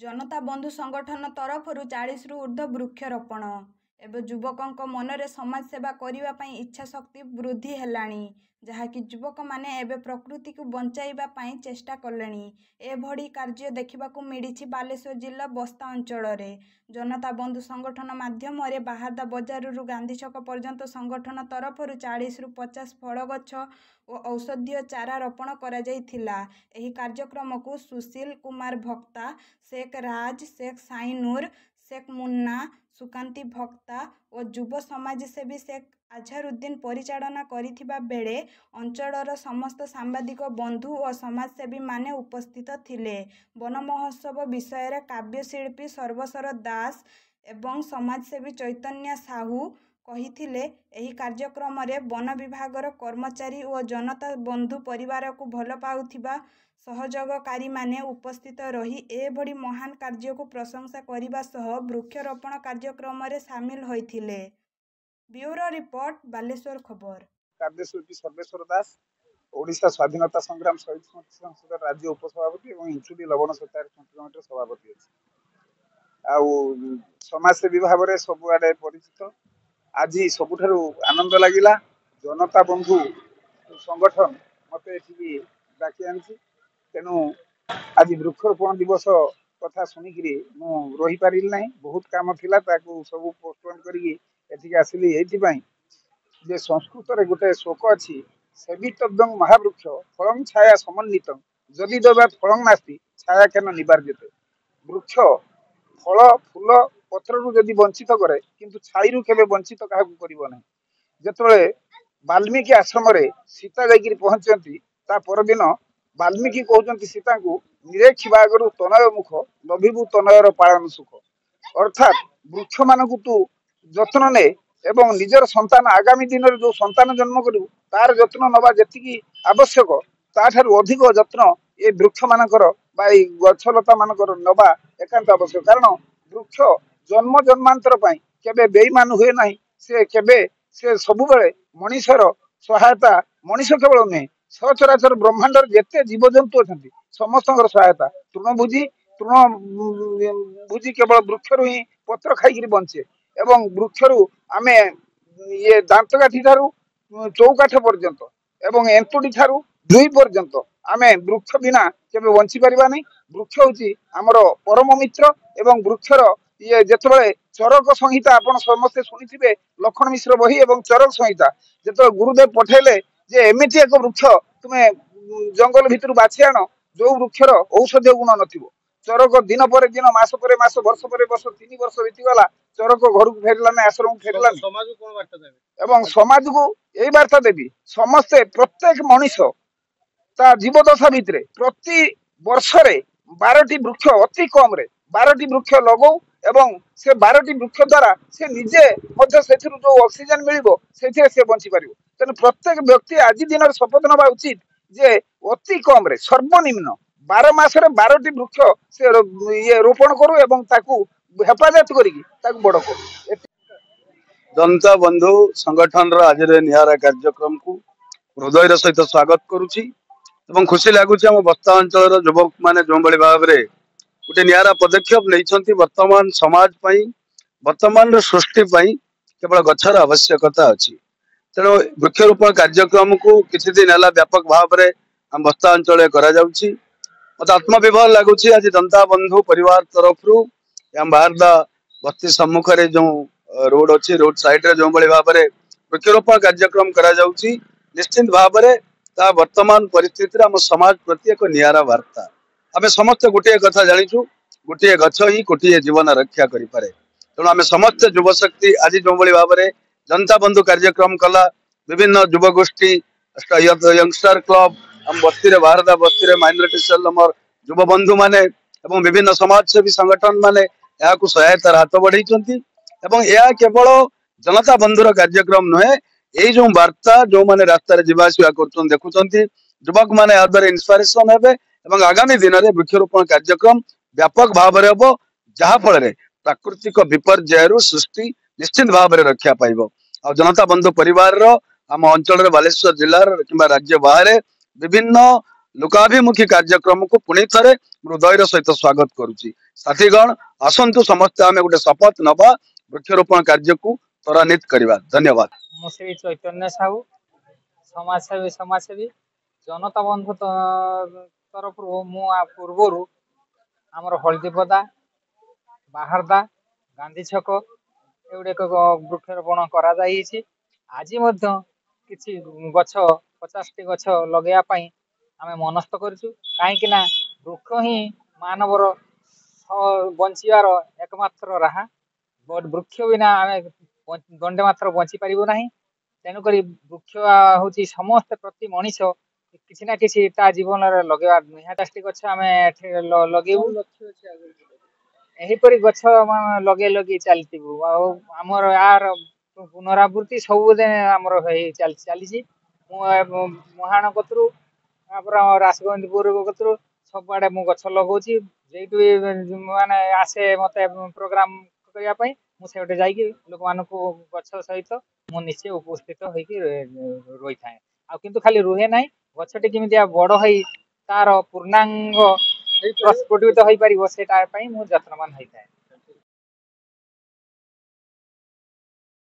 जनता बंधु संगठन तरफ 40 रु ऊर्ध्व वृक्षरोपण एवं युवकों मनरे समाज सेवा करने पर इच्छा शक्ति वृद्धि हेलाणी जहाँकि युवक माने एवं प्रकृति को बंचाइबा चेष्टा कलेनी। एभली कार्य देखा मिली बालेश्वर जिला बस्ता अंचल जनता बंधु संगठन माध्यम बाहादा बजार गांधी छक पर्यंत संगठन तरफ 40 रु 50 फल गछ और औषधीय चारा रोपण करा जाइथिला। एही कार्यक्रम को सुशील कुमार भक्ता, शेख राज, शेख साइनूर, शेख मुन्ना, सुकांती भक्ता और युव समाजसेवी शेख आजहारुद्दीन परिचालना करिथिबा बेले अंचलर समस्त सांबादिक बंधु और समाजसेवी माने उपस्थित थिले। वन महोत्सव विषय काव्यशिल्पी सर्वस्वर दास एवं समाजसेवी चैतन्य साहू कहिथिले। एही कार्यक्रम रे वन विभागर कर्मचारी और जनता बंधु परिवार को भल पाउथिबा सहयोगकारी माने उपस्थित रही एभली महान कार्य को प्रशंसा करने सह वृक्षरोपण कार्यक्रम रे शामिल होइथिले। ब्यूरो रिपोर्ट बालेश्वर खबर। काव्यशिल्पी सर्वेश्वर दास ओडिशा स्वाधीनता संग्राम शहीद स्मृति संसद राज्य उपसभापति और इंचुली लवण सत्यार कमिटी सभापति अच्छी समाजसेवी भाव में सबुआडे परिचित। आज सबुठारु आनंद लगिला जनता बंधु संगठन मते एठी डाकी आनछि। तेणु आज वृक्षरोपण दिवस कथा शुणिकी मु रही पारिल नहीं, बहुत काम थिला ताकू सब पोस्टपोन करी एठी आसिली। एथिपाई जे संस्कृत रे गोटे श्लोक अछि, सेवितव्यं महावृक्ष फलं छाया समन्वितं जदि देवात् फलं नास्ति छाया केन निवार्यते। वृक्ष फल फूल पत्रु जदि वंचित करे किंतु छाईरु केबे वंचित काहाकू करिवो नहीं। जेतबेले वाल्मीकि आश्रम रे सीता जाइकिरी पहुंचंती ता परदिन वाल्मीकि कहउचंती सीता को निरेक्षी बागरु तनय मुख लभिबु तनयर पालन सुख। अर्थात वृक्ष मानकु तू जत्न ने एवं निजर संतान आगामी दिन में जो संतान जन्म करू तार जत्न नवा जेतिकी आवश्यक ताठारु अधिक जत्न ये वृक्ष मानकर बा गछलता मानकर नवा एकांत आवश्यक। कारण वृक्ष जन्म जन्मांतर पाई केबे बेईमान हुए नहीं, से केबे से सबुबेले मनीषर सहायता मनीष केवल नुहे सचराचर ब्रह्मांडर जेते जीवजंतु अच्छा समस्त सहायता तृणभुजी केवल वृक्षरु ही पत्र खाई बंचे एवं वृक्षरु आमे ये दांतकाठी ठारू चौकाठ पर्यंत एवं एंतुडी ठारू दुई पर्यंत आमे वृक्ष बिना केबे बंची परिबा नहीं। वृक्ष होची हमर परम मित्र एवं वृक्षर ये जेतबेले चरक संहिता आपण समस्त सुनिथिबे लखन मिश्र बही एवं चरक संहिता जेतो गुरुदेव पठेले जे एमिति एक वृक्ष तुमे जंगल भितर बाछि आनो जो वृक्षर औषधीय गुण नथिबो। चरक दिन पर दिन मास पर मास वर्ष पर वर्ष 3 वर्ष बीती गला चरक घर को फेरला ना आश्रम फेरला समाज को कोन वार्ता देबे एवं समाज को एई वार्ता देबी समस्ते प्रत्येक मनुष्य ता जीवदशा भितरे प्रति वर्ष रे 12टी वृक्ष अति कम रे 12टी वृक्ष लगौ एवं से 12टी वृक्ष द्वारा से निजे मध्य सेथिरु जो ऑक्सीजन मिलिबो सेथिरे से बंची पारिबो। तेन प्रत्येक व्यक्ति आज दिन शपथ नबा उचित जे अति कम रे सर्वनिम्न 12 मास रे 12टी वृक्ष से ये रोपण करू एवं ताकू हेफाजत करिकी ताकू बड़ करू। जनता बंधु संगठन आज निहारा कार्यक्रम को हृदय सहित स्वागत करुछि एवं खुशी लगुच आम बस्ता अंचल युवक माने जो भाव में गोटे निहारा पदक्षेप नहीं वर्तमान समाज वर्तमान सृष्टि केवल गछर आवश्यकता अच्छी। तेणु वृक्षरोपण कार्यक्रम को किसी दिन है व्यापक भाव में आम बस्ता अंचल मत आत्मविभर लगुच। आज जनता बंधु परिवार तरफ बाहरदा बस्ती सम्मुख जो रोड अच्छी रोड साइड रे जो भाव में वृक्षरोपण कार्यक्रम करा जाउछि निश्चित भाव में ता वर्तमान परिस्थिति आम समाज प्रति एक नियारा वार्ता। आम समस्त गोटे कथा जाचु गोटे गछ ही गोटे जीवन रक्षा करें। तेणु आम समस्त युवशक्ति आज जो भाव में जनता बंधु कार्यक्रम कला विभिन्न युवगोष्ठी यंगस्टर क्लब आम बस्ती बाहरदा बस्ती माइनॉरिटी सेल आमर युव बंधु माने एवं विभिन्न समाजसेवी संगठन माने या सहायतार हाथ बढ़ाई यह केवल जनता बंधुर कार्यक्रम नुहे यही जो वार्ता जो माने रास्तार जावासवा कर देखुं युवक मैंने या द्वारा इन्स्पिरेसन हे और आगामी दिन में वृक्षरोपण कार्यक्रम व्यापक भाव में हम जहाँफल प्राकृतिक विपर्यय सृष्टि निश्चित भाव में रक्षा पाइब। आ जनता बंधु परिवार आम अंचल बालेश्वर जिलार कि राज्य बाहर विभिन्न लोकाभिमुखी कार्यक्रम को पुणी थे हृदय सहित स्वागत करुच्ची। साथीगण आसतु समस्ते आम गोटे शपथ नवा वृक्षरोपण कार्य को त्वरान्वित करवा। धन्यवाद। श्री चैतन्य साहू समाजसेवी जनता बंधु तरफ पूर्वर आमर हलदीपदा बाहरदा गांधी छक एगुड़िक वृक्षरोपण करा आज किसी गछ 50टी गछ लगेवाई आम मनस्थ करूँ कहीं वृक्ष ही मानवर बंचार एकमात्र राहा। वृक्ष बिना आम दंडे मात्र बंची पारू ना। तेणुक वृक्ष हूँ समस्त प्रति मनीष किसी ना किसी ता जीवन लगे निहाती गछ आम लगेबू एहीपरि गछ लगे लगे चलू आमर यार पुनरावृत्ति सबुदिन आमर चली मुहाण कतु रासगोविंदपुर कतु सब आड़े मु गछ लगौची जेटू माने आसे मत प्रोग्राम करने मुझे जाकि लोक मान गछ सहित मु निश्चय उपस्थित होई थाए आ किंतु खाली रुहे ना गछटी केमितिया बड़ होई तार पूर्णांग प्रस्फुटित हो पार से जत्नवान होता है।